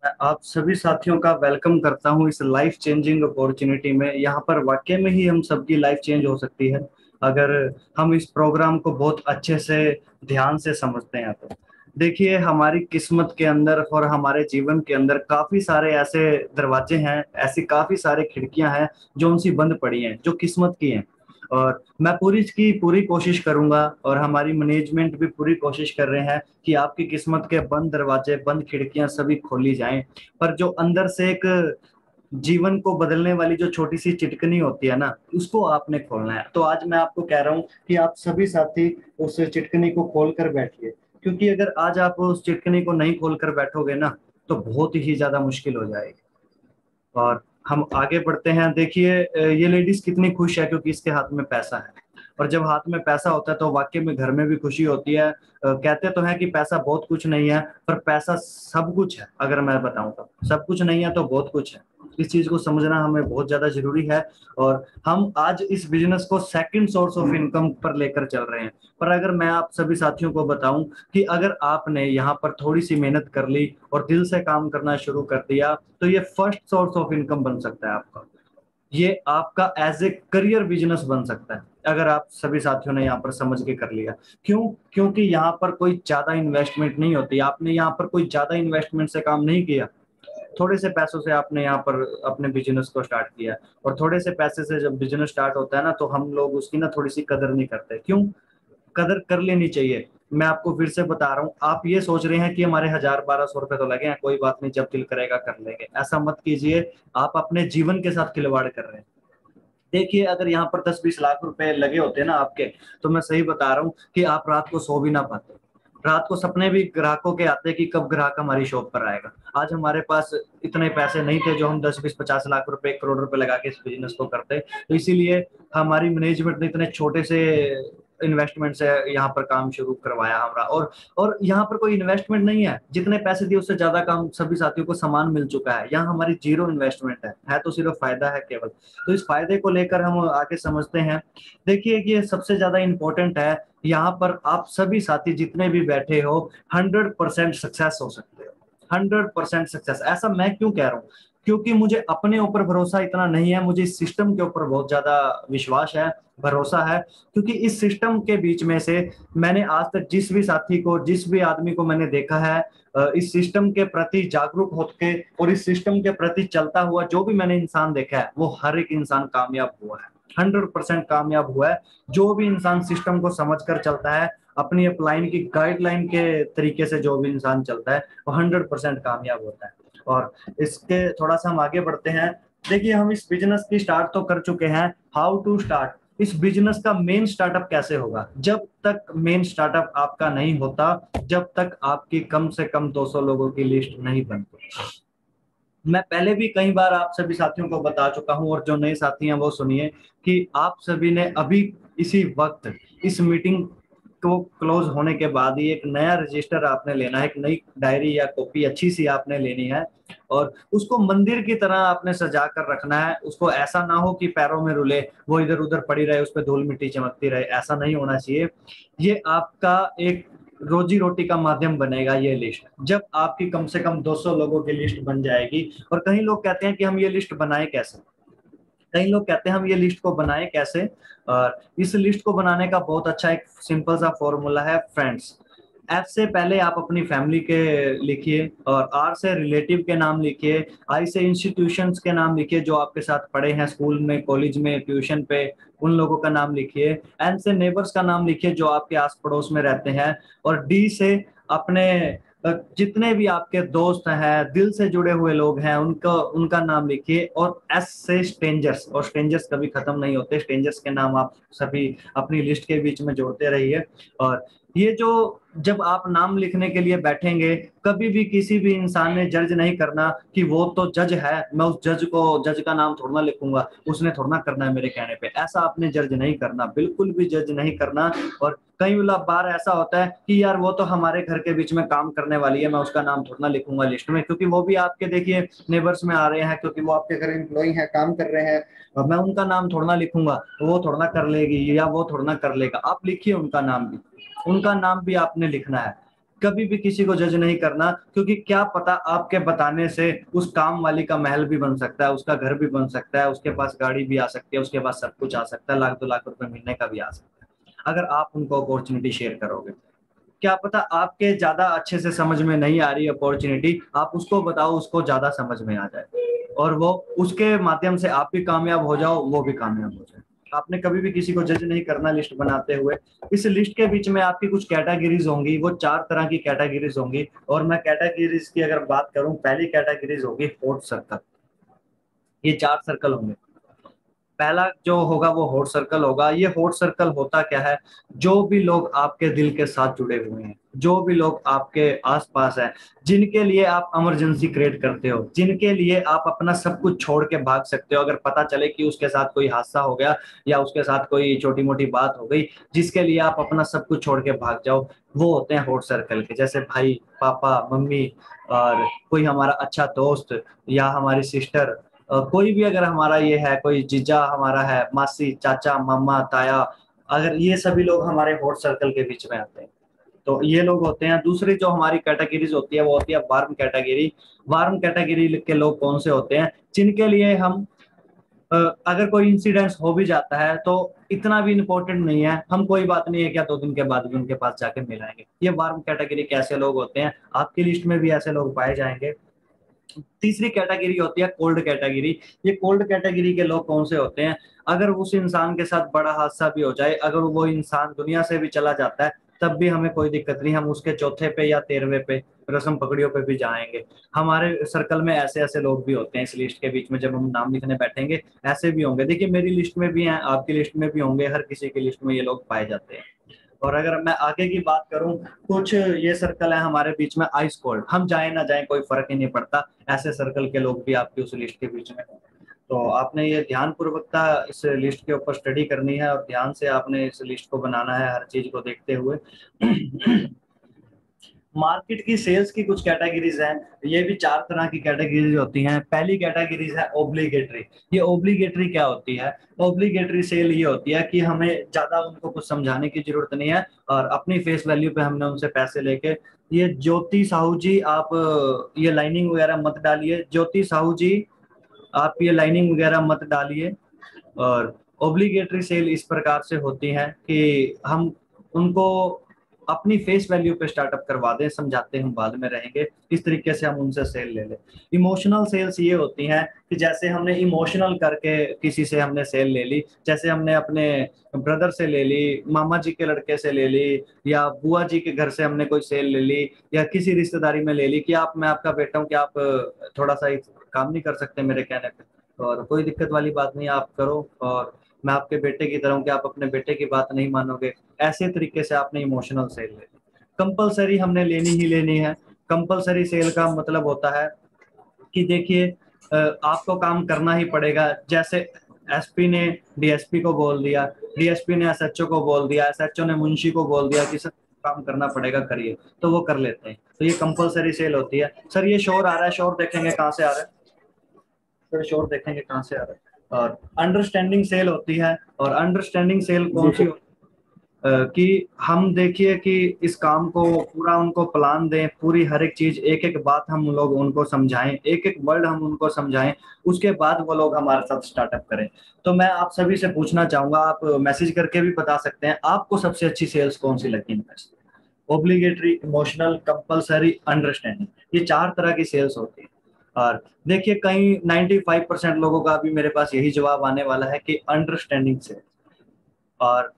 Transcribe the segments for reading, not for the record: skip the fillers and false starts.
मैं आप सभी साथियों का वेलकम करता हूं इस लाइफ चेंजिंग अपॉर्चुनिटी में। यहाँ पर वाकई में ही हम सबकी लाइफ चेंज हो सकती है अगर हम इस प्रोग्राम को बहुत अच्छे से ध्यान से समझते हैं। तो देखिए, हमारी किस्मत के अंदर और हमारे जीवन के अंदर काफी सारे ऐसे दरवाजे हैं, ऐसी काफी सारे खिड़कियां हैं जो उनसी बंद पड़ी हैं, जो किस्मत की हैं। और मैं पूरी की पूरी कोशिश करूंगा और हमारी मैनेजमेंट भी पूरी कोशिश कर रहे हैं कि आपकी किस्मत के बंद दरवाजे, बंद खिड़कियां सभी खोली जाएं। पर जो अंदर से एक जीवन को बदलने वाली जो छोटी सी चिटकनी होती है ना, उसको आपने खोलना है। तो आज मैं आपको कह रहा हूँ कि आप सभी साथी उस चिटकनी को खोल कर बैठिए, क्योंकि अगर आज आप उस चिटकनी को नहीं खोल कर बैठोगे ना, तो बहुत ही ज्यादा मुश्किल हो जाएगी। और हम आगे बढ़ते हैं। देखिए, ये लेडीज कितनी खुश है क्योंकि इसके हाथ में पैसा है। और जब हाथ में पैसा होता है तो वाकई में घर में भी खुशी होती है। कहते तो हैं कि पैसा बहुत कुछ नहीं है, पर पैसा सब कुछ है। अगर मैं बताऊं तो सब कुछ नहीं है तो बहुत कुछ है। इस चीज को समझना हमें बहुत ज्यादा जरूरी है। और हम आज इस बिजनेस को सेकंड सोर्स ऑफ इनकम पर लेकर चल रहे हैं। पर अगर मैं आप सभी साथियों को बताऊं कि अगर आपने यहाँ पर थोड़ी सी मेहनत कर ली और दिल से काम करना शुरू कर दिया, तो ये फर्स्ट सोर्स ऑफ इनकम बन सकता है आपका। ये आपका एज ए करियर बिजनेस बन सकता है अगर आप सभी साथियों ने यहाँ पर समझ के कर लिया। क्यों? क्योंकि यहाँ पर कोई ज्यादा इन्वेस्टमेंट नहीं होती। आपने यहाँ पर कोई ज्यादा इन्वेस्टमेंट से काम नहीं किया। थोड़े से पैसों से आपने यहाँ पर अपने बिजनेस को स्टार्ट किया। और थोड़े से पैसे से जब बिजनेस स्टार्ट होता है ना, तो हम लोग उसकी ना थोड़ी सी कदर नहीं करते। क्यों? कदर कर लेनी चाहिए। मैं आपको फिर से बता रहा हूँ, आप ये सोच रहे हैं कि हमारे 1000-1200 रुपए तो लगे हैं, कोई बात नहीं, जब दिल करेगा कर लेंगे। ऐसा मत कीजिए। आप अपने जीवन के साथ खिलवाड़ कर रहे हैं। देखिए, अगर यहाँ पर 10-20 लाख रुपए लगे होते ना आपके, तो मैं सही बता रहा हूँ कि आप रात को सो भी ना पाते। रात को सपने भी ग्राहकों के आते कि कब ग्राहक हमारी शॉप पर आएगा। आज हमारे पास इतने पैसे नहीं थे जो हम 10-20-50 लाख रुपए, 1 करोड़ रुपए लगा के इस बिजनेस को करते। तो इसीलिए हमारी मैनेजमेंट ने इतने छोटे से इन्वेस्टमेंट से यहाँ पर काम शुरू करवाया हमारा। और यहाँ पर कोई इन्वेस्टमेंट नहीं है, जितने पैसे दिए उससे ज्यादा काम सभी साथियों को सामान मिल चुका है। यहाँ हमारी जीरो इन्वेस्टमेंट है तो सिर्फ फायदा है केवल। तो इस फायदे को लेकर हम आगे समझते हैं। देखिए, ये सबसे ज्यादा इंपॉर्टेंट है। यहाँ पर आप सभी साथी जितने भी बैठे हो, 100% सक्सेस हो सकते हो। 100% सक्सेस। ऐसा मैं क्यों कह रहा हूँ? क्योंकि मुझे अपने ऊपर भरोसा इतना नहीं है, मुझे इस सिस्टम के ऊपर बहुत ज्यादा विश्वास है, भरोसा है। क्योंकि इस सिस्टम के बीच में से मैंने आज तक जिस भी साथी को, जिस भी आदमी को मैंने देखा है, इस सिस्टम के प्रति जागरूक होकर और इस सिस्टम के प्रति चलता हुआ, जो भी मैंने इंसान देखा है, वो हर एक इंसान कामयाब हुआ है। 100% कामयाब हुआ है। जो भी इंसान सिस्टम को समझकर चलता है, अपनी अपलाइन की गाइडलाइन के तरीके से जो भी इंसान चलता है, वो 100% कामयाब होता है। और इसके थोड़ा सा हम आगे बढ़ते हैं। देखिए, हम इस बिजनेस की स्टार्ट तो कर चुके हैं। How to start? इस बिजनेस का मेन स्टार्टअप कैसे होगा? जब तक मेन स्टार्टअप आपका नहीं होता, जब तक आपकी कम से कम 200 लोगों की लिस्ट नहीं बनती। मैं पहले भी कई बार आप सभी साथियों को बता चुका हूं, और जो नए साथी हैं वो सुनिए कि आप सभी ने अभी इसी वक्त इस मीटिंग को क्लोज होने के बाद ही एक नया रजिस्टर आपने लेना है, एक नई डायरी या कॉपी अच्छी सी आपने लेनी है। और उसको मंदिर की तरह आपने सजा कर रखना है। उसको ऐसा ना हो कि पैरों में रुले, वो इधर उधर पड़ी रहे, उस पर धूल मिट्टी चमकती रहे। ऐसा नहीं होना चाहिए। ये आपका एक रोजी रोटी का माध्यम बनेगा। ये लिस्ट जब आपकी कम से कम 200 लोगों की लिस्ट बन जाएगी। और कई लोग कहते हैं कि हम ये लिस्ट बनाए कैसे। कई लोग कहते हैं हम ये लिस्ट को बनाए कैसे। और इस लिस्ट को बनाने का बहुत अच्छा एक सिंपल सा फॉर्मूला है, फ्रेंड्स। एफ से पहले आप अपनी फैमिली के लिखिए, और आर से रिलेटिव के नाम लिखिए, आई से इंस्टीट्यूशंस के नाम लिखिए जो आपके साथ पढ़े हैं स्कूल में, कॉलेज में, ट्यूशन पे, उन लोगों का नाम लिखिए। एन से नेबर्स का नाम लिखिए जो आपके आस पड़ोस में रहते हैं। और डी से अपने जितने भी आपके दोस्त हैं, दिल से जुड़े हुए लोग हैं, उनका उनका नाम लिखिए। और एस से स्ट्रेंजर्स, और स्ट्रेंजर्स कभी खत्म नहीं होते, स्ट्रेंजर्स के नाम आप सभी अपनी लिस्ट के बीच में जोड़ते रहिए। और ये जो जब आप नाम लिखने के लिए बैठेंगे, कभी भी किसी भी इंसान ने जज नहीं करना कि वो तो जज है, मैं उस जज का नाम थोड़ा ना लिखूंगा, उसने थोड़ा ना करना है मेरे कहने पे। ऐसा आपने जज नहीं करना, बिल्कुल भी जज नहीं करना। और कई बार ऐसा होता है कि यार वो तो हमारे घर के बीच में काम करने वाली है, मैं उसका नाम थोड़ा ना लिखूंगा लिस्ट में, क्योंकि वो भी आपके देखिए नेबर्स में आ रहे हैं, क्योंकि वो आपके घर एम्प्लॉई हैं, काम कर रहे हैं। और मैं उनका नाम थोड़ा ना लिखूंगा, वो थोड़ा ना कर लेगी या वो थोड़ा ना कर लेगा। आप लिखिए उनका नाम भी, उनका नाम भी आपने लिखना है। कभी भी किसी को जज नहीं करना, क्योंकि क्या पता आपके बताने से उस काम वाली का महल भी बन सकता है, उसका घर भी बन सकता है, उसके पास गाड़ी भी आ सकती है, उसके पास सब कुछ आ सकता है, लाख 2 लाख रुपए महीने का भी आ सकता है, अगर आप उनको अपॉर्चुनिटी शेयर करोगे। क्या पता आपके ज्यादा अच्छे से समझ में नहीं आ रही अपॉर्चुनिटी, आप उसको बताओ, उसको ज्यादा समझ में आ जाए, और वो उसके माध्यम से आप भी कामयाब हो जाओ, वो भी कामयाब हो जाए। आपने कभी भी किसी को जज नहीं करना लिस्ट बनाते हुए। इस लिस्ट के बीच में आपकी कुछ कैटेगरीज होंगी, वो 4 तरह की कैटेगरीज होंगी, और मैं कैटेगरीज की अगर बात करूं, पहली कैटेगरीज होगी हॉट सर्कल। ये 4 सर्कल होंगे। पहला जो होगा वो हॉट सर्कल होगा। ये हॉट सर्कल होता क्या है? जो भी लोग आपके दिल के साथ जुड़े हुए हैं, जो भी लोग आपके आसपास हैं, जिनके लिए आप इमरजेंसी क्रिएट करते हो, जिनके लिए आप अपना सब कुछ छोड़ के भाग सकते हो अगर पता चले कि उसके साथ कोई हादसा हो गया या उसके साथ कोई छोटी मोटी बात हो गई, जिसके लिए आप अपना सब कुछ छोड़ के भाग जाओ, वो होते हैं हॉट सर्कल के। जैसे भाई, पापा, मम्मी, और कोई हमारा अच्छा दोस्त, या हमारी सिस्टर, कोई भी अगर हमारा ये है, कोई जीजा हमारा है, मासी, चाचा, मामा, ताया, अगर ये सभी लोग हमारे हॉट सर्कल के बीच में आते हैं, तो ये लोग होते हैं। दूसरी जो हमारी कैटेगरीज होती है वो होती है वार्म कैटेगरी। वार्म कैटेगरी के लोग कौन से होते हैं? जिनके लिए हम अगर कोई इंसिडेंस हो भी जाता है तो इतना भी इम्पोर्टेंट नहीं है, हम कोई बात नहीं है क्या 2 दिन के बाद भी उनके पास जाके मिलाएंगे। ये वार्म कैटेगरी के ऐसे लोग होते हैं, आपकी लिस्ट में भी ऐसे लोग पाए जाएंगे। तीसरी कैटेगरी होती है कोल्ड कैटेगरी। ये कोल्ड कैटेगरी के लोग कौन से होते हैं? अगर उस इंसान के साथ बड़ा हादसा भी हो जाए, अगर वो इंसान दुनिया से भी चला जाता है, तब भी हमें कोई दिक्कत नहीं, हम उसके चौथे पे या 13वें पे रस्म पकड़ियों पे भी जाएंगे। हमारे सर्कल में ऐसे ऐसे लोग भी होते हैं, इस लिस्ट के बीच में जब हम नाम लिखने बैठेंगे ऐसे भी होंगे। देखिए मेरी लिस्ट में भी हैं, आपकी लिस्ट में भी होंगे, हर किसी की लिस्ट में ये लोग पाए जाते हैं। और अगर मैं आगे की बात करूं, कुछ ये सर्कल है हमारे बीच में आइस कोल्ड, हम जाए ना जाए कोई फर्क ही नहीं पड़ता, ऐसे सर्कल के लोग भी आपकी उस लिस्ट के बीच में हैं। तो आपने ये ध्यान पूर्वकता इस लिस्ट के ऊपर स्टडी करनी है, और ध्यान से आपने इस लिस्ट को बनाना है हर चीज को देखते हुए। मार्केट की सेल्स की कुछ कैटेगरीज हैं। ये भी 4 तरह की कैटेगरीज होती हैं। पहली कैटेगरीज है ओब्लिगेटरी। ये ओब्लिगेटरी क्या होती है? ओब्लिगेटरी सेल ये होती है कि हमें ज्यादा उनको कुछ समझाने की जरूरत नहीं है, और अपनी फेस वैल्यू पे हमने उनसे पैसे लेके, ये ज्योति साहू जी आप ये लाइनिंग वगैरह मत डालिए, ज्योति साहू जी आप ये लाइनिंग वगैरह मत डालिए। और ओब्लिगेटरी सेल इस प्रकार से होती है कि हम उनको अपनी फेस वैल्यू पे स्टार्टअप करवा दें, समझाते हम बाद में रहेंगे, इस तरीके से हम उनसे सेल ले लें। इमोशनल सेल्स ये होती हैं कि जैसे हमने इमोशनल करके किसी से हमने सेल ले ली, जैसे हमने अपने ब्रदर से ले ली, मामा जी के लड़के से ले ली, या बुआ जी के घर से हमने कोई सेल ले ली, या किसी रिश्तेदारी में ले ली कि आप, मैं आपका बेटा हूँ कि आप थोड़ा सा काम नहीं कर सकते मेरे कहने पे, और कोई दिक्कत वाली बात नहीं, आप करो, और मैं आपके बेटे की तरह हूं कि आप अपने बेटे की बात नहीं मानोगे। ऐसे तरीके से आपने इमोशनल सेल ले ली। कंपलसरी हमने लेनी ही लेनी है। कंपलसरी सेल का मतलब होता है कि देखिए आपको काम करना ही पड़ेगा। जैसे एसपी ने डीएसपी को बोल दिया, डीएसपी ने एसएचओ को बोल दिया, एसएचओ ने मुंशी को बोल दिया कि सर काम करना पड़ेगा, करिए, तो वो कर लेते हैं। तो ये कंपलसरी सेल होती है। सर ये शोर आ रहा है, शोर देखेंगे कहाँ से आ रहा है, फिर शोर देखेंगे कहाँ से आ रहा है। और अंडरस्टैंडिंग सेल होती है। और अंडरस्टैंडिंग सेल जी कौन सी सर। होती है? कि हम देखिए कि इस काम को पूरा उनको प्लान दें, पूरी हर एक चीज, एक एक बात हम लोग उनको समझाएं, एक एक वर्ड हम उनको समझाएं, उसके बाद वो लोग हमारे साथ स्टार्टअप करें। तो मैं आप सभी से पूछना चाहूंगा, आप मैसेज करके भी बता सकते हैं, आपको सबसे अच्छी सेल्स कौन सी लगी इनमें से? ओब्लिगेटरी, इमोशनल, कंपलसरी, अंडरस्टैंडिंग, ये 4 तरह की सेल्स होती है। और देखिए कहीं 95% लोगों का अभी मेरे पास यही जवाब आने वाला है कि अंडरस्टैंडिंग सेल्स। और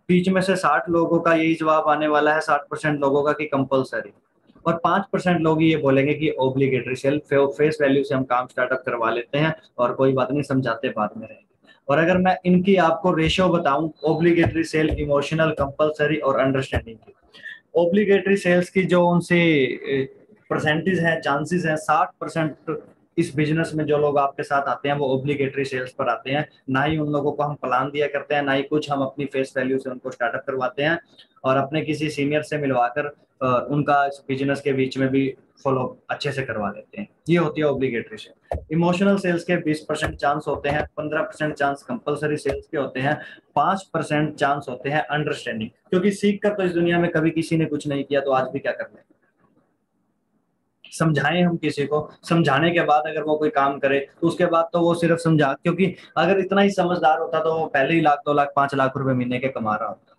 बीच में से 60 लोगों का यही जवाब आने वाला है, 60% लोगों का कि कंपलसरी। और 5% लोग ये बोलेंगे कि ओब्लिगेटरी सेल, फेस वैल्यू से हम काम स्टार्टअप करवा लेते हैं, और कोई बात नहीं, समझाते बाद में रहेंगे। और अगर मैं इनकी आपको रेशियो बताऊं, ओब्लिगेटरी सेल, इमोशनल, कंपलसरी और अंडरस्टैंडिंग की, ओब्लिगेटरी सेल्स की जो उनसे परसेंटेज है, चांसेस है, 60% इस बिजनेस में जो लोग आपके साथ आते हैं वो ऑब्लिगेटरी सेल्स पर आते हैं, ना ही उन लोगों को हम प्लान दिया करते हैं, ना ही कुछ हम अपनी फेस वैल्यू से उनको स्टार्टअप करवाते हैं, और अपने किसी सीनियर से मिलवाकर उनका इस बिजनेस के बीच में भी फॉलो अच्छे से करवा देते हैं। ये होती है ऑब्लिगेटरी सेल। इमोशनल सेल्स के 20% चांस होते हैं, 15% चांस कंपलसरी सेल्स के होते हैं, 5% चांस होते हैं अंडरस्टैंडिंग, क्योंकि सीख कर तो इस दुनिया में कभी किसी ने कुछ नहीं किया, तो आज भी क्या कर रहे हैं। समझाएं हम किसी को, समझाने के बाद अगर वो कोई काम करे तो उसके बाद तो वो सिर्फ समझा, क्योंकि अगर इतना ही समझदार होता तो वो पहले ही लाख 2 लाख 5 लाख रुपए महीने के कमा रहा होता।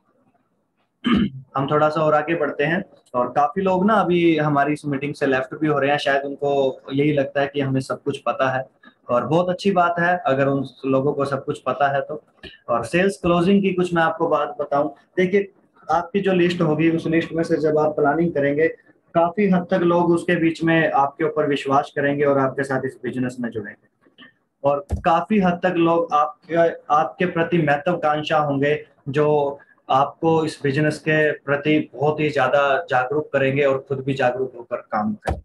हम थोड़ा सा और आगे बढ़ते हैं, और काफी लोग ना अभी हमारी इस मीटिंग से लेफ्ट भी हो रहे हैं, शायद उनको यही लगता है कि हमें सब कुछ पता है, और बहुत अच्छी बात है अगर उन लोगों को सब कुछ पता है तो। और सेल्स क्लोजिंग की कुछ मैं आपको बात बताऊं, देखिए आपकी जो लिस्ट होगी उस लिस्ट में से जब आप प्लानिंग करेंगे, काफी हद तक लोग उसके बीच में आपके ऊपर विश्वास करेंगे और आपके साथ इस बिजनेस में जुड़ेंगे, और काफी हद तक लोग आपके आपके प्रति महत्वाकांक्षा होंगे, जो आपको इस बिजनेस के प्रति बहुत ही ज्यादा जागरूक करेंगे और खुद भी जागरूक होकर काम करेंगे।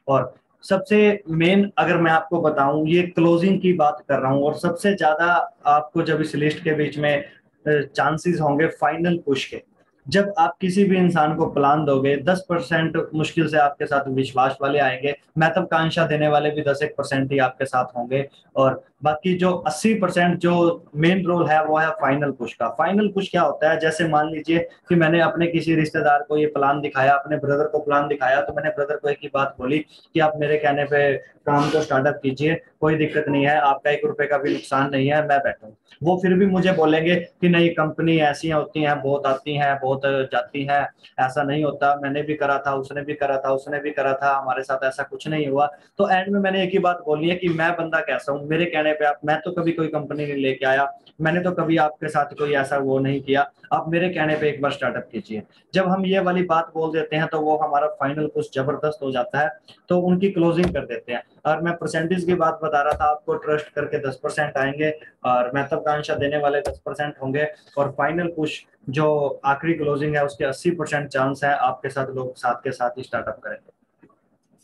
और सबसे मेन अगर मैं आपको बताऊं, ये क्लोजिंग की बात कर रहा हूं, और सबसे ज्यादा आपको जब इस लिस्ट के बीच में चांसेस होंगे फाइनल पुश के, जब आप किसी भी इंसान को प्लान दोगे 10% मुश्किल से आपके साथ विश्वास वाले आएंगे, महत्वाकांक्षा देने वाले भी 10-1% ही आपके साथ होंगे, और बाकी जो 80% जो मेन रोल है वो है फाइनल पुश का। फाइनल पुश क्या होता है, जैसे मान लीजिए कि मैंने अपने किसी रिश्तेदार को ये प्लान दिखाया, अपने ब्रदर को प्लान दिखाया, तो मैंने ब्रदर को एक ही बात बोली कि आप मेरे कहने पे काम को स्टार्टअप कीजिए, कोई दिक्कत नहीं है, आपका 1 रुपए का भी नुकसान नहीं है, मैं बैठा हूँ। वो फिर भी मुझे बोलेंगे कि नहीं, कंपनी ऐसी होती हैं, बहुत आती हैं बहुत जाती हैं, ऐसा नहीं होता, मैंने भी करा था, उसने भी करा था, उसने भी करा था, हमारे साथ ऐसा कुछ नहीं हुआ। तो एंड में मैंने एक ही बात बोली है कि मैं बंदा कैसा हूँ, मेरे कहने पे आप, मैं तो कभी कोई कंपनी नहीं लेके आया, मैंने तो कभी आपके साथ कोई ऐसा वो नहीं किया, आप मेरे कहने पे एक बार स्टार्टअप कीजिए। जब हम ये वाली बात बोल देते हैं तो वो हमारा फाइनल कुछ जबरदस्त हो जाता है, तो उनकी क्लोजिंग कर देते हैं। और मैं परसेंटेज की बात बता रहा था आपको, ट्रस्ट करके 10% आएंगे, और महत्वाकांक्षा देने वाले 10% होंगे, और फाइनल पुश जो आखिरी क्लोजिंग है उसके 80% चांस है आपके साथ लोग साथ के साथ ही स्टार्टअप करेंगे।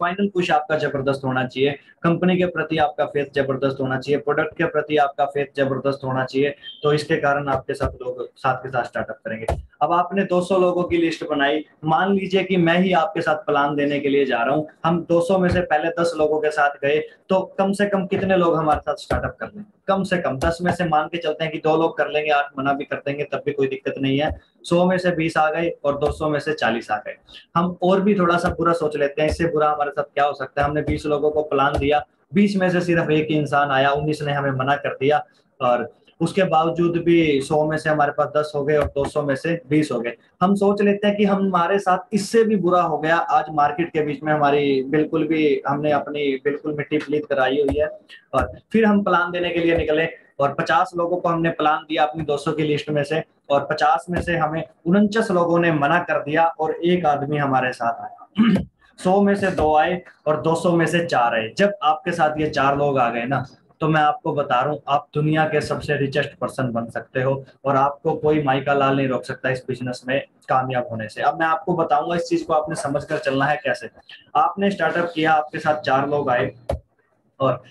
फाइनल पुश आपका जबरदस्त होना चाहिए, कंपनी के प्रति आपका फेथ जबरदस्त होना चाहिए, प्रोडक्ट के प्रति आपका फेथ जबरदस्त होना चाहिए, तो इसके कारण आपके साथ लोग साथ के साथ स्टार्टअप करेंगे। अब आपने 200 लोगों की लिस्ट बनाई, मान लीजिए कि मैं ही आपके साथ प्लान देने के लिए जा रहा हूं, हम 200 में से पहले 10 लोगों के साथ गए, तो कम से कम कितने लोग हमारे साथ स्टार्टअप कर लेंगे, कम से कम 10 में से मान के चलते हैं कि 2 लोग कर लेंगे, 8 मना भी कर देंगे तब भी कोई दिक्कत नहीं है, 100 में से 20 आ गए और 200 में से 40 आ गए। हम और भी थोड़ा सा बुरा सोच लेते हैं, इससे बुरा हमारे साथ क्या हो सकता है, हमने 20 लोगों को प्लान दिया, 20 में से सिर्फ एक ही इंसान आया, 19 ने हमें मना कर दिया, और उसके बावजूद भी 100 में से हमारे पास 10 हो गए और 200 में से 20 हो गए। हम सोच लेते हैं कि हमारे साथ इससे भी बुरा हो गया, आज मार्केट के बीच में हमारी बिल्कुल भी, हमने अपनी बिल्कुल मिट्टी पलीत कराई हुई है, और फिर हम प्लान देने के लिए निकले, और 50 लोगों को हमने प्लान दिया अपनी 200 की लिस्ट में से, और 50 में से हमें 49 लोगों ने मना कर दिया और एक आदमी हमारे साथ आया। 100 में से 2 आए और 200 में से 4 आए। जब आपके साथ ये 4 लोग आ गए ना, तो मैं आपको बता रहा हूँ आप दुनिया के सबसे रिचेस्ट पर्सन बन सकते हो, और आपको कोई माइका लाल नहीं रोक सकता इस बिजनेस में कामयाब होने से। अब मैं आपको बताऊंगा इस चीज को आपने समझ कर चलना है कैसे। आपने स्टार्टअप किया, आपके साथ 4 लोग आए, और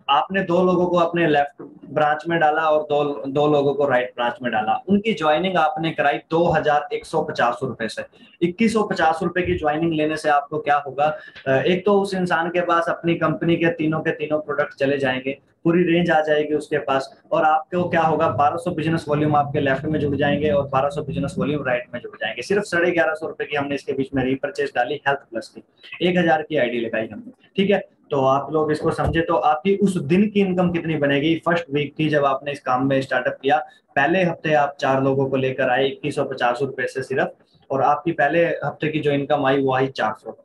आपने 2 लोगों को अपने लेफ्ट ब्रांच में डाला और दो लोगों को राइट ब्रांच में डाला। उनकी ज्वाइनिंग आपने कराई 2150 रुपए से। 2150 रुपए की ज्वाइनिंग लेने से आपको क्या होगा, एक तो उस इंसान के पास अपनी कंपनी के तीनों प्रोडक्ट चले जाएंगे, पूरी रेंज आ जाएगी उसके पास, और आपको क्या होगा, 1200 बिजनेस वॉल्यूम आपके लेफ्ट में जुड़ जाएंगे और 1200 बिजनेस वॉल्यूम राइट में जुड़ जाएंगे। सिर्फ 1150 रुपए की हमने इसके बीच में रीपरचेज डाली हेल्थ प्लस की, 1000 की आईडी लगाई हमने, ठीक है। तो आप लोग इसको समझे तो आपकी उस दिन की इनकम कितनी बनेगी। फर्स्ट वीक थी जब आपने इस काम में स्टार्टअप किया, पहले हफ्ते आप 4 लोगों को लेकर आए 2150 रुपए से सिर्फ, और आपकी पहले हफ्ते की जो इनकम आई वो आई 400।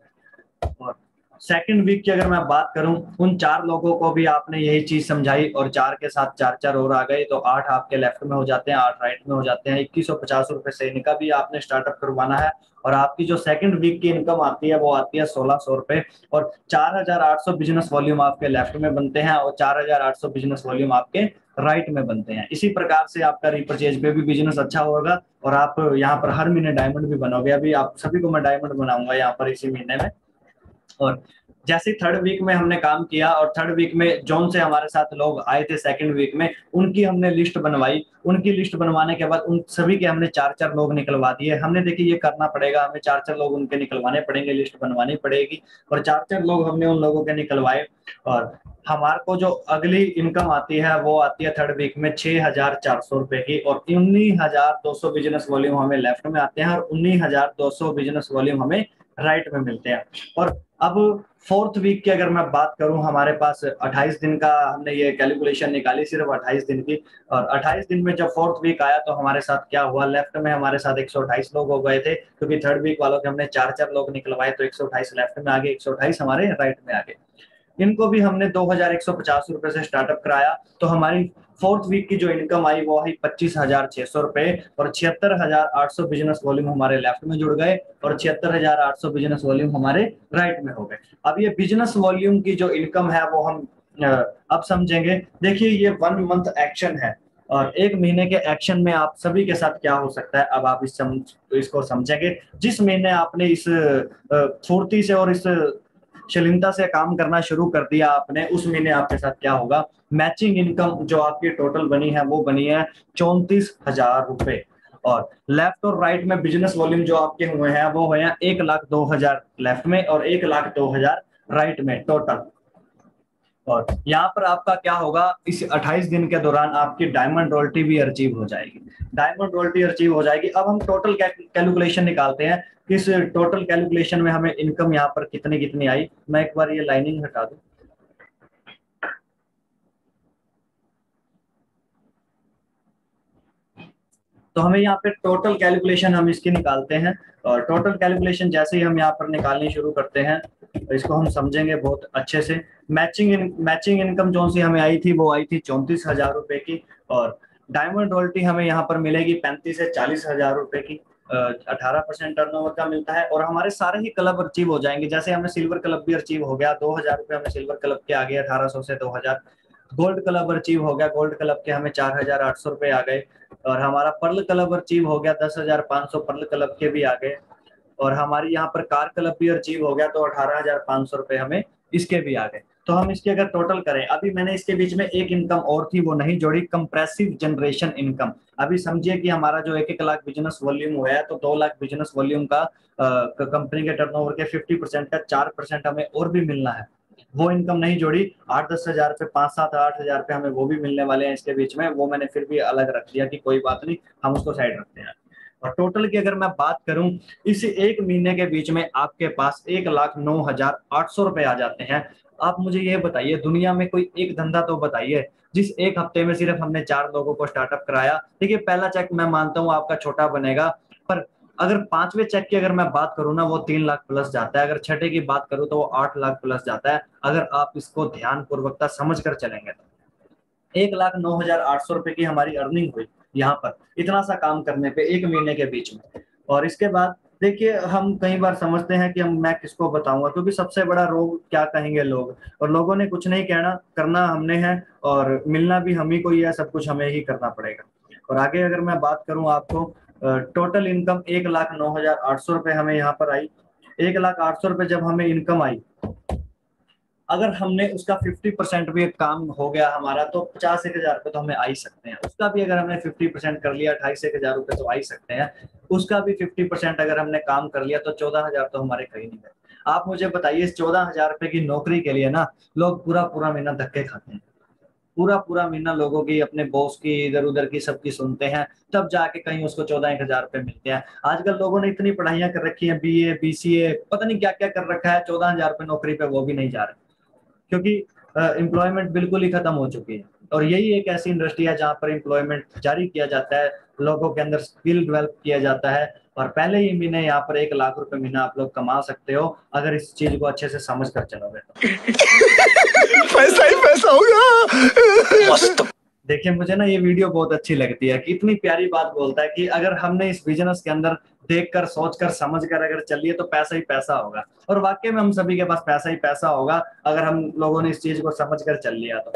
और सेकंड वीक की अगर मैं बात करूं, उन 4 लोगों को भी आपने यही चीज समझाई, और 4 के साथ 4 और आ गए, तो 8 आपके लेफ्ट में हो जाते हैं, 8 राइट में हो जाते हैं। 2150 रुपए से इनका भी आपने स्टार्टअप करवाना है, और आपकी जो सेकंड वीक की इनकम आती है वो आती है 1600 रुपए, और 4800 बिजनेस वॉल्यूम आपके लेफ्ट में बनते हैं और 4800 बिजनेस वॉल्यूम आपके राइट में बनते हैं। इसी प्रकार से आपका रिपरचेज पे भी बिजनेस अच्छा होगा, और आप यहाँ पर हर महीने डायमंड भी बनोगे। अभी आप सभी को मैं डायमंड बनाऊंगा यहाँ पर इसी महीने में। और जैसे थर्ड वीक में हमने काम किया और थर्ड वीक में जौन से हमारे साथ लोग आए थे सेकंड वीक में, उनकी हमने लिस्ट बनवाई। उनकी लिस्ट बनवाने के बाद उन सभी के हमने 4-4 लोग निकलवा दिए। हमने देखिए ये करना पड़ेगा, हमें 4-4 लोग उनके निकलवाने पड़ेंगे, लिस्ट बनवानी पड़ेगी और 4-4 लोग हमने उन लोगों के निकलवाए। और हमारे को जो अगली इनकम आती है वो आती है थर्ड वीक में 6,400 रुपए की, और 19,200 बिजनेस वॉल्यूम हमें लेफ्ट में आते हैं और 19,200 बिजनेस वॉल्यूम हमें राइट में मिलते हैं। और अब फोर्थ वीक की अगर मैं बात करूं, हमारे पास 28 दिन का हमने ये कैलकुलेशन निकाली, सिर्फ 28 दिन की। और 28 दिन में जब फोर्थ वीक आया तो हमारे साथ क्या हुआ, लेफ्ट में हमारे साथ 128 लोग हो गए थे, क्योंकि थर्ड वीक वालों के हमने 4-4 लोग निकलवाए, तो 128 लेफ्ट में आ गए, 128 हमारे राइट में आ गए। इनको भी हमने 2,150 रुपए से स्टार्टअप कराया, तो हमारी फोर्थ वीक की जो इनकम आई वो आई 25,600 रुपए, और 76,800 बिजनेस वॉल्यूम हमारे लेफ्ट में जुड़ गए और 76,800 बिजनेस वॉल्यूम हमारे राइट में हो गए। अब ये बिजनेस वॉल्यूम की जो इनकम है वो हम अब समझेंगे। देखिए ये 1 मंथ एक्शन है, और 1 महीने के एक्शन में आप सभी के साथ क्या हो सकता है, अब आप इसको समझेंगे। जिस महीने आपने इस फुर्ती से और इस शालीनता से काम करना शुरू कर दिया आपने, उस महीने आपके साथ क्या होगा। मैचिंग इनकम जो आपकी टोटल बनी है वो बनी है 34,000 रुपए, और लेफ्ट और राइट में बिजनेस वॉल्यूम जो आपके हुए हैं वो हुए हैं 1,02,000 लेफ्ट में और 1,02,000 राइट में टोटल। और यहाँ पर आपका क्या होगा, इस 28 दिन के दौरान आपकी डायमंड रॉयल्टी भी अचीव हो जाएगी। डायमंड रॉयल्टी अचीव हो जाएगी। अब हम टोटल कैलकुलेशन निकालते हैं कि इस टोटल कैलकुलेशन में हमें इनकम यहाँ पर कितनी कितनी आई। मैं एक बार ये लाइनिंग हटा दूं। तो हमें यहाँ पे टोटल कैलकुलेशन हम इसकी निकालते हैं, और टोटल कैलकुलेशन जैसे ही हम यहाँ पर निकालनी शुरू करते हैं तो इसको हम समझेंगे बहुत अच्छे से। मैचिंग इनकम जो सी हमें आई थी वो आई थी 34,000 रुपए की, और डायमंड रॉयल्टी हमें यहाँ पर मिलेगी 35 से 40,000 रुपए की। 18% टर्नओवर का मिलता है, और हमारे सारे ही क्लब अचीव हो जाएंगे। जैसे हमें सिल्वर क्लब भी अचीव हो गया, 2,000 रुपये हमें सिल्वर क्लब के आ गए, 1,800 से 2,000। गोल्ड क्लब अचीव हो गया, गोल्ड क्लब के हमें 4,800 रुपये आ गए, और हमारा पर्ल क्लब अचीव हो गया, 10,500 पर्ल क्लब के भी आ गए, और हमारी यहाँ पर कार क्लब भी अचीव हो गया, तो 18,500 रुपए हमें इसके भी आ गए। तो हम इसके अगर टोटल करें, अभी मैंने इसके बीच में एक इनकम और थी वो नहीं जोड़ी, कंप्रेसिव जनरेशन इनकम। अभी समझिए कि हमारा जो 1-1 लाख बिजनेस वॉल्यूम हुआ है, तो 2 लाख बिजनेस वॉल्यूम का कंपनी के टर्नओवर के 50% का 4% हमें और भी मिलना है। वो इनकम नहीं जोड़ी। 8-10 हजार रुपए, 5-7-8 हजार रुपए हमें वो भी मिलने वाले हैं इसके बीच में, वो मैंने फिर भी अलग रख दिया कि कोई बात नहीं, हम उसको साइड रखते हैं। और टोटल की अगर मैं बात करूं, इस 1 महीने के बीच में आपके पास 1,09,800 रुपए आ जाते हैं। आप मुझे ये बताइए, दुनिया में कोई एक धंधा तो बताइए जिस एक हफ्ते में सिर्फ हमने 4 लोगों को स्टार्टअप कराया। देखिए पहला चेक मैं मानता हूं आपका छोटा बनेगा, पर अगर 5वें चेक की अगर मैं बात करूं ना, वो 3 लाख प्लस जाता है। अगर छठे की बात करूं तो वो 8 लाख प्लस जाता है, अगर आप इसको ध्यान पूर्वकता समझ कर चलेंगे तो। 1,09,800 रुपए की हमारी अर्निंग हुई यहाँ पर, इतना सा काम करने पे 1 महीने के बीच में। और इसके बाद देखिए, हम कई बार समझते हैं कि हम मैं किसको बताऊंगा, क्योंकि सबसे बड़ा रोग क्या कहेंगे लोग, और लोगों ने कुछ नहीं कहना, करना हमने है, और मिलना भी हम ही को ही है, सब कुछ हमें ही करना पड़ेगा। और आगे अगर मैं बात करूं आपको, टोटल इनकम 1,09,800 रुपए हमें यहाँ पर आई। 1,08,000 रुपए जब हमें इनकम आई, अगर हमने उसका 50% भी काम हो गया हमारा, तो 50,000 रुपए तो हमें आ ही सकते हैं। उसका भी अगर हमने 50% कर लिया, 28,000 रुपए तो आ ही सकते हैं। उसका भी 50% अगर हमने काम कर लिया तो 14,000 तो हमारे कहीं नहीं गए। आप मुझे बताइए, इस 14,000 रुपए की नौकरी के लिए ना लोग पूरा पूरा महीना धक्के खाते हैं। पूरा पूरा महीना लोगों की, अपने बॉस की, इधर उधर की सबकी सुनते हैं, तब जाके कहीं उसको 14,000 रुपए मिलते हैं। आजकल लोगों ने इतनी पढ़ाइयां कर रखी हैं, BA BCA पता नहीं क्या क्या कर रखा है, 14,000 रुपए नौकरी पे वो भी नहीं जा रहे, क्योंकि एम्प्लॉयमेंट बिल्कुल ही खत्म हो चुकी है। और यही एक ऐसी इंडस्ट्री है जहां पर एम्प्लॉयमेंट जारी किया जाता है, लोगों के अंदर स्किल डेवलप किया जाता है, और पहले ही महीने यहाँ पर 1 लाख रुपए महीना आप लोग कमा सकते हो, अगर इस चीज को अच्छे से समझ कर चलोगे तो। पैसा ही पैसा होगा मस्त। देखिए मुझे ना ये वीडियो बहुत अच्छी लगती है कि इतनी प्यारी बात बोलता है कि अगर हमने इस बिजनेस के अंदर देखकर, सोचकर, समझकर अगर चलिए तो पैसा ही पैसा होगा। और वाकई में हम सभी के पास पैसा ही पैसा होगा, अगर हम लोगों ने इस चीज को समझकर चल लिया तो।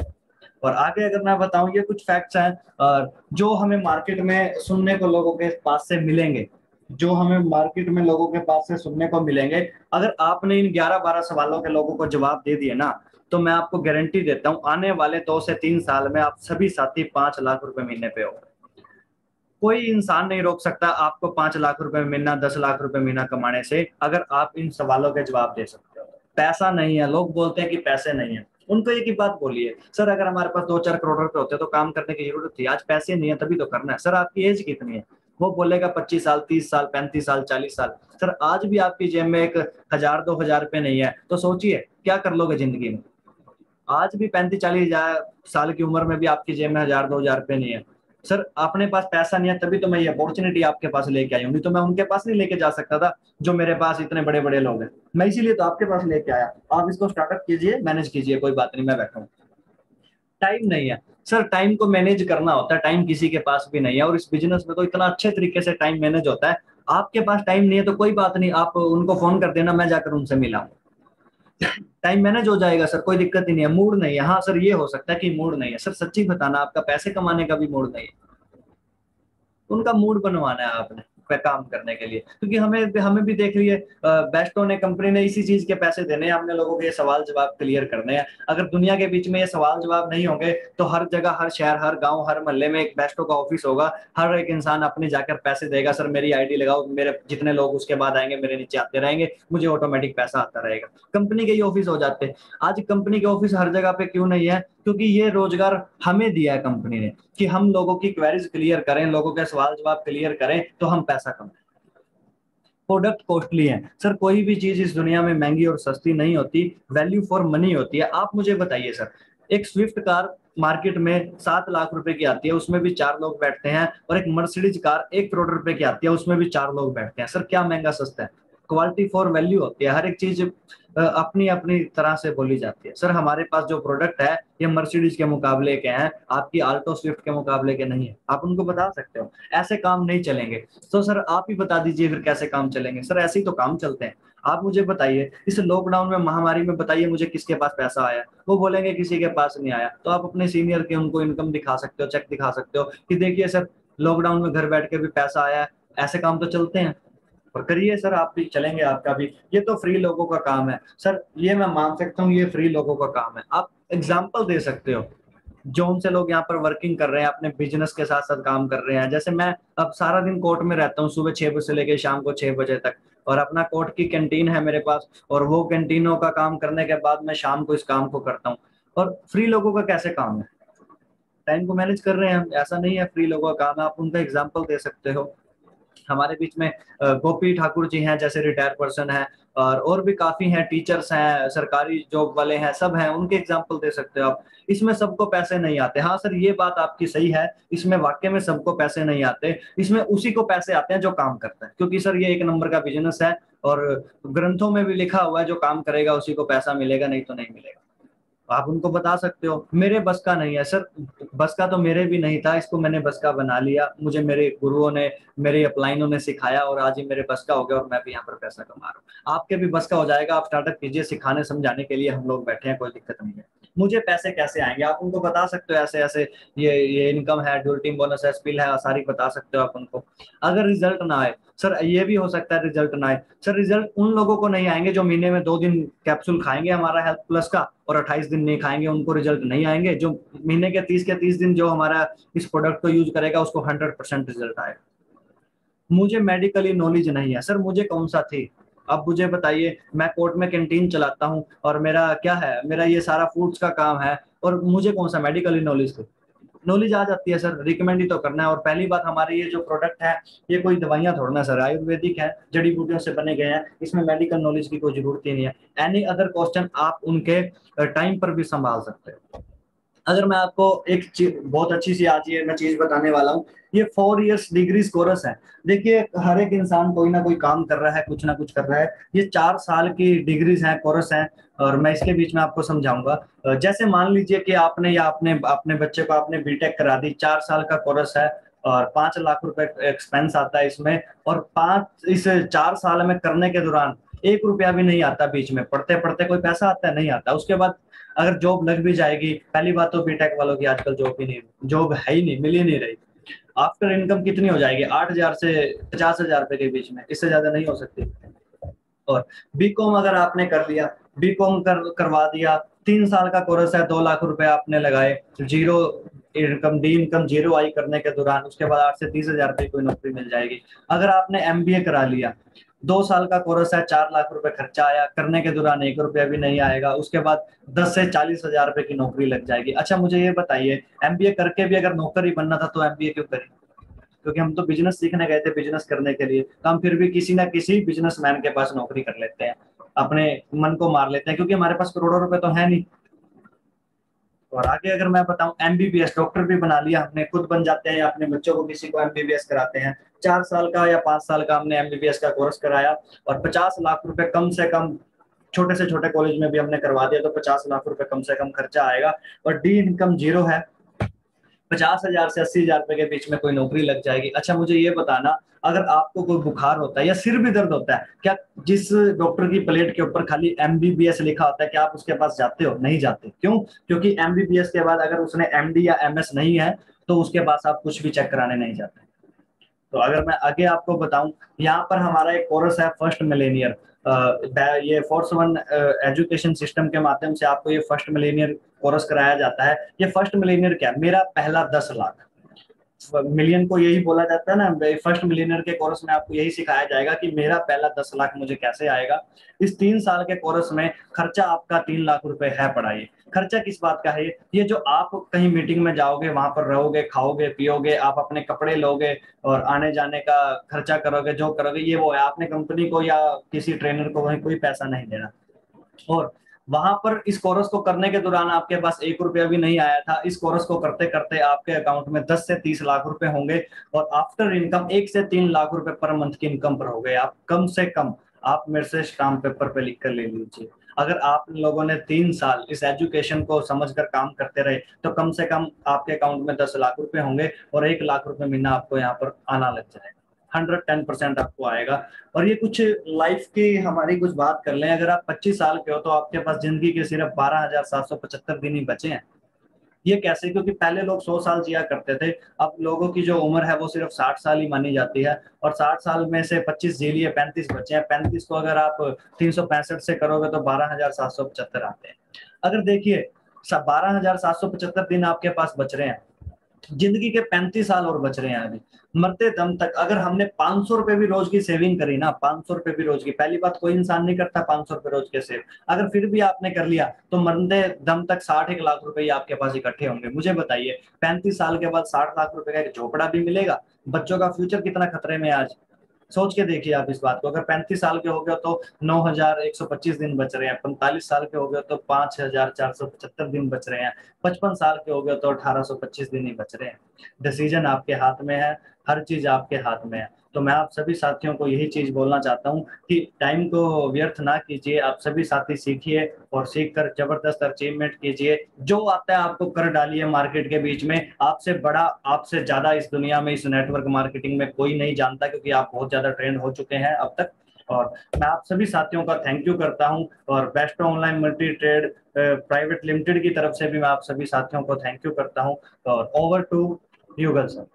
और आगे अगर मैं बताऊं, ये कुछ फैक्ट्स हैं जो हमें मार्केट में सुनने को लोगों के पास से मिलेंगे, जो हमें मार्केट में लोगों के पास से सुनने को मिलेंगे, अगर आपने इन 11-12 सवालों के लोगों को जवाब दे दिए ना, तो मैं आपको गारंटी देता हूं आने वाले 2 से 3 साल में आप सभी साथी 5 लाख रुपए महीने पे हो। कोई इंसान नहीं रोक सकता आपको 5 लाख रुपए महीना, 10 लाख रुपए महीना कमाने से, अगर आप इन सवालों के जवाब दे सकते हो। पैसा नहीं है, लोग बोलते हैं कि पैसे नहीं है, उनको एक ही बात बोलिए, सर अगर हमारे पास 2-4 करोड़ रुपए होते तो काम करने की जरूरत थी, आज पैसे नहीं है तभी तो करना है। सर आपकी एज कितनी है? वो बोलेगा 25 साल, 30 साल, 35 साल, 40 साल। सर आज भी आपकी जेब में 1,000-2,000 रुपए नहीं है तो सोचिए क्या कर लोगे जिंदगी में। आज भी 35-40 साल की उम्र में भी आपकी जेब में 1,000-2,000 रुपए नहीं है। सर अपने पास पैसा नहीं है तभी तो मैं ये अपॉर्चुनिटी आपके पास लेके आई हूँ, नहीं तो मैं उनके पास नहीं लेके जा सकता था जो मेरे पास इतने बड़े बड़े लोग हैं। मैं इसीलिए तो आपके पास लेके आया। आप इसको स्टार्टअप कीजिए, मैनेज कीजिए, कोई बात नहीं, मैं बैठा हूँ। टाइम नहीं है सर, टाइम को मैनेज करना होता है, टाइम किसी के पास भी नहीं है, और इस बिजनेस में तो इतना अच्छे तरीके से टाइम मैनेज होता है। आपके पास टाइम नहीं है तो कोई बात नहीं, आप उनको फोन कर देना, मैं जाकर उनसे मिला, टाइम मैनेज हो जाएगा सर, कोई दिक्कत ही नहीं है। मूड नहीं है, हाँ सर ये हो सकता है कि मूड नहीं है। सर सच्ची बताना, आपका पैसे कमाने का भी मूड नहीं है, उनका मूड बनवाना है आपने पे काम करने के लिए, क्योंकि हमें हमें भी देख लिए बेस्टो ने, कंपनी ने इसी चीज के पैसे देने हैं, हमने लोगों के ये सवाल जवाब क्लियर करने हैं। अगर दुनिया के बीच में ये सवाल जवाब नहीं होंगे तो हर जगह, हर शहर, हर गांव, हर मोहल्ले में एक बेस्टो का ऑफिस होगा, हर एक इंसान अपने जाकर पैसे देगा, सर मेरी आईडी लगाओ, मेरे जितने लोग उसके बाद आएंगे मेरे नीचे आते रहेंगे, मुझे ऑटोमेटिक पैसा आता रहेगा। कंपनी के ही ऑफिस हो जाते हैं। आज कंपनी के ऑफिस हर जगह पे क्यों नहीं है? क्योंकि ये रोजगार हमें दिया है कंपनी ने, कि हम लोगों की क्वेरीज क्लियर करें, लोगों के सवाल जवाब क्लियर करें तो हम पैसा कमाएं। प्रोडक्ट कॉस्टली है सर, कोई भी चीज इस दुनिया में महंगी और सस्ती नहीं होती, वैल्यू फॉर मनी होती है। आप मुझे बताइए सर, एक स्विफ्ट कार मार्केट में 7 लाख रुपए की आती है, उसमें भी 4 लोग बैठते हैं, और एक मर्सिडीज कार 1 करोड़ रुपए की आती है, उसमें भी 4 लोग बैठते हैं। सर क्या महंगा सस्ता है? क्वालिटी फॉर वैल्यू होती है, हर एक चीज अपनी अपनी तरह से बोली जाती है। सर हमारे पास जो प्रोडक्ट है ये मर्सिडीज के मुकाबले के हैं, आपकी आल्टो स्विफ्ट के मुकाबले के नहीं है। आप उनको बता सकते हो ऐसे काम नहीं चलेंगे। तो सर आप ही बता दीजिए फिर कैसे काम चलेंगे? सर ऐसे ही तो काम चलते हैं। आप मुझे बताइए इस लॉकडाउन में, महामारी में, बताइए मुझे किसके पास पैसा आया? वो बोलेंगे किसी के पास नहीं आया। तो आप अपने सीनियर के उनको इनकम दिखा सकते हो, चेक दिखा सकते हो कि देखिए सर लॉकडाउन में घर बैठ के भी पैसा आया है। ऐसे काम तो चलते हैं, और करिए सर, आप भी चलेंगे, आपका भी। ये तो फ्री लोगों का काम है सर, ये मैं मान सकता हूँ, ये फ्री लोगों का काम है। आप एग्जाम्पल दे सकते हो जो उनसे लोग यहाँ पर वर्किंग कर रहे हैं, अपने बिजनेस के साथ साथ काम कर रहे हैं। जैसे मैं अब सारा दिन कोर्ट में रहता हूँ, सुबह 6 बजे से लेकर शाम को 6 बजे तक, और अपना कोर्ट की कैंटीन है मेरे पास, और वो कैंटीनों का काम करने के बाद मैं शाम को इस काम को करता हूँ। और फ्री लोगों का कैसे काम है? टाइम को मैनेज कर रहे हैं हम, ऐसा नहीं है फ्री लोगों का काम है। आप उनका एग्जाम्पल दे सकते हो। हमारे बीच में गोपी ठाकुर जी हैं, जैसे रिटायर्ड पर्सन है, और भी काफी हैं, टीचर्स हैं, सरकारी जॉब वाले हैं, सब हैं, उनके एग्जाम्पल दे सकते हो आप। इसमें सबको पैसे नहीं आते, हाँ सर ये बात आपकी सही है, इसमें वाकई में सबको पैसे नहीं आते, इसमें उसी को पैसे आते हैं जो काम करता है, क्योंकि सर ये एक नंबर का बिजनेस है, और ग्रंथों में भी लिखा हुआ है जो काम करेगा उसी को पैसा मिलेगा, नहीं तो नहीं मिलेगा। आप उनको बता सकते हो मेरे बस का नहीं है सर, बस का तो मेरे भी नहीं था, इसको मैंने बस का बना लिया, मुझे मेरे गुरुओं ने, मेरे अपलाइनों ने सिखाया, और आज ये मेरे बस का हो गया, और मैं भी यहाँ पर पैसा कमा रहा हूँ। आपके भी बस का हो जाएगा, आप स्टार्टअप कीजिए, सिखाने समझाने के लिए हम लोग बैठे हैं, कोई दिक्कत नहीं है। मुझे पैसे कैसे आएंगे आप उनको बता सकते हो, ऐसे ऐसे ये इनकम है, ड्यूल टीम बोनस है, स्किल है, सारी बता सकते हो आप उनको। अगर रिजल्ट ना आए सर, ये भी हो सकता है रिजल्ट ना आए सर, रिजल्ट उन लोगों को नहीं आएंगे जो महीने में 2 दिन कैप्सूल खाएंगे हमारा हेल्थ प्लस का, और 28 दिन नहीं खाएंगे, उनको रिजल्ट नहीं आएंगे। जो महीने के 30 दिन जो हमारा इस प्रोडक्ट को यूज करेगा उसको 100% रिजल्ट आएगा। मुझे मेडिकली नॉलेज नहीं है सर, मुझे कौन सा थी? अब मुझे बताइए, मैं कोर्ट में कैंटीन चलाता हूँ, और मेरा क्या है, मेरा ये सारा फूड्स का काम है, और मुझे कौन सा मेडिकली नॉलेज थी? नॉलेज आ जाती है सर, रिकमेंड ही तो करना है। और पहली बात, हमारे ये जो प्रोडक्ट है ये कोई दवाइयां थोड़ा ना सर, आयुर्वेदिक है, जड़ी बूटियों से बने गए हैं, इसमें मेडिकल नॉलेज की कोई जरूरत ही नहीं है। एनी अदर क्वेश्चन आप उनके टाइम पर भी संभाल सकते हैं। अगर मैं आपको एक बहुत अच्छी सी आज ये मैं चीज बताने वाला हूँ, ये 4 इयर्स डिग्रीज कोर्स है। देखिए हर एक इंसान कोई ना कोई काम कर रहा है, कुछ ना कुछ कर रहा है, ये 4 साल की डिग्रीज हैं, कोर्स हैं, और मैं इसके बीच में आपको समझाऊंगा। जैसे मान लीजिए कि आपने या अपने अपने बच्चे को आपने बीटेक करा दी, 4 साल का कोर्स है, और 5 लाख रुपए एक्सपेंस आता है इसमें, और इस 4 साल में करने के दौरान 1 रुपया भी नहीं आता, बीच में पढ़ते पढ़ते कोई पैसा आता है? नहीं आता। उसके बाद अगर जॉब लग भी जाएगी, पहली बात तो बीटेक वालों की आजकल जॉब ही नहीं, जॉब है ही नहीं, मिल ही नहीं रही। आफ्टर इनकम कितनी हो जाएगी? 8,000 से 50,000 रुपए के बीच में, इससे ज्यादा नहीं हो सकती। और बीकॉम अगर आपने कर लिया, बीकॉम करवा दिया, 3 साल का कोर्स है, 2 लाख रुपए आपने लगाए, जीरो इनकम, डी इनकम जीरो आई करने के दौरान उसके बाद 8 से 30 हजार रुपए कोई नौकरी मिल जाएगी। अगर आपने एमबीए करा लिया, 2 साल का कोर्स है, 4 लाख रुपए खर्चा आया, करने के दौरान 1 रुपया भी नहीं आएगा, उसके बाद 10 से 40 हजार रुपए की नौकरी लग जाएगी। अच्छा मुझे ये बताइए, एमबीए करके भी अगर नौकरी बनना था तो एमबीए क्यों करें? क्योंकि हम तो बिजनेस सीखने गए थे, बिजनेस करने के लिए, तो हम फिर भी किसी ना किसी बिजनेसमैन के पास नौकरी कर लेते हैं, अपने मन को मार लेते हैं, क्योंकि हमारे पास करोड़ों रुपए तो है नहीं। और आगे अगर मैं बताऊं, एमबीबीएस डॉक्टर भी बना लिया हमने, खुद बन जाते हैं या अपने बच्चों को किसी को एमबीबीएस कराते हैं। 4 साल का या 5 साल का हमने एमबीबीएस का कोर्स कराया और 50 लाख रुपए कम से कम, छोटे से छोटे कॉलेज में भी हमने करवा दिया तो 50 लाख रुपए कम से कम खर्चा आएगा। और डी इनकम जीरो है, 50,000 से 80,000 रुपए के बीच में कोई नौकरी लग जाएगी। अच्छा मुझे ये बताना, अगर आपको कोई बुखार होता है या सिर भी दर्द होता है, क्या जिस डॉक्टर की प्लेट के ऊपर खाली एमबीबीएस लिखा होता है, क्या आप उसके पास जाते हो? नहीं जाते। क्यों? क्योंकि एमबीबीएस के बाद अगर उसने एमडी या एमएस नहीं है तो उसके पास आप कुछ भी चेक कराने नहीं जाते। तो अगर मैं आगे आपको बताऊं, यहाँ पर हमारा एक कोर्स है फर्स्ट मिलेनियर, ये फोर्स वन एजुकेशन सिस्टम के माध्यम से आपको ये फर्स्ट मिलेनियर कोर्स कराया जाता है। ये फर्स्ट मिलेनियर क्या, मेरा पहला 10 लाख, मिलियन को यही बोला जाता है ना, फर्स्ट मिलियनर के कोर्स में आपको यही सिखाया जाएगा कि मेरा पहला 10 लाख मुझे कैसे आएगा। इस 3 साल के कोर्स में खर्चा आपका 3 लाख रुपए है पढ़ाई। खर्चा किस बात का है? ये जो आप कहीं मीटिंग में जाओगे, वहां पर रहोगे, खाओगे पियोगे, आप अपने कपड़े लोगे और आने जाने का खर्चा करोगे, जो करोगे ये वो है, आपने कंपनी को या किसी ट्रेनर को वहीं कोई पैसा नहीं देना। और वहां पर इस कोर्स को करने के दौरान आपके पास 1 रुपया भी नहीं आया था, इस कोर्स को करते करते आपके अकाउंट में 10 से 30 लाख रुपए होंगे और आफ्टर इनकम 1 से 3 लाख रुपए पर मंथ की इनकम पर हो गए आप, कम से कम। आप मेरे से स्टाम्प पेपर पे लिख कर ले लीजिए, अगर आप लोगों ने 3 साल इस एजुकेशन को समझकर काम करते रहे तो कम से कम आपके अकाउंट में 10 लाख रुपए होंगे और 1 लाख रुपए महीना आपको यहाँ पर आना लग जाएगा। 110% आपको आएगा। और ये कुछ लाइफ की हमारी कुछ बात कर लें, अगर आप 25 साल के हो तो आपके पास जिंदगी के सिर्फ 12,775 दिन ही बचे हैं। ये कैसे? क्योंकि पहले लोग 100 साल जिया करते थे, अब लोगों की जो उम्र है वो सिर्फ 60 साल ही मानी जाती है। और 60 साल में से 25 जी लिए, 35 बचे हैं। 35 को अगर आप 365 से करोगे तो 12,775 आते हैं। अगर देखिए 12,775 दिन आपके पास बच रहे हैं, जिंदगी के 35 साल और बच रहे हैं अभी, मरते दम तक अगर हमने 500 रुपए भी रोज की सेविंग करी ना, 500 रुपए भी रोज की, पहली बात कोई इंसान नहीं करता 500 रुपए रोज के सेव, अगर फिर भी आपने कर लिया तो मरते दम तक 60 1 लाख रुपए आपके पास इकट्ठे होंगे। मुझे बताइए 35 साल के बाद 60 लाख रुपए का एक झोपड़ा भी मिलेगा? बच्चों का फ्यूचर कितना खतरे में है आज, सोच के देखिए आप इस बात को। अगर 35 साल के हो गए तो 9,125 दिन बच रहे हैं, 45 साल के हो गए तो 5,475 दिन बच रहे हैं, 55 साल के हो गए तो 1,825 दिन ही बच रहे हैं। डिसीजन आपके हाथ में है, हर चीज आपके हाथ में है। तो मैं आप सभी साथियों को यही चीज बोलना चाहता हूँ कि टाइम को व्यर्थ ना कीजिए, आप सभी साथी सीखिए और सीख कर जबरदस्त अचीवमेंट कीजिए। जो आता है आपको कर डालिए मार्केट के बीच में, आपसे बड़ा, आपसे ज्यादा इस दुनिया में, इस नेटवर्क मार्केटिंग में कोई नहीं जानता, क्योंकि आप बहुत ज्यादा ट्रेंड हो चुके हैं अब तक। और मैं आप सभी साथियों का थैंक यू करता हूं और best online multi trade private limited की तरफ से भी मैं आप सभी साथियों को थैंक यू करता हूं। और ओवर टू युगल सर।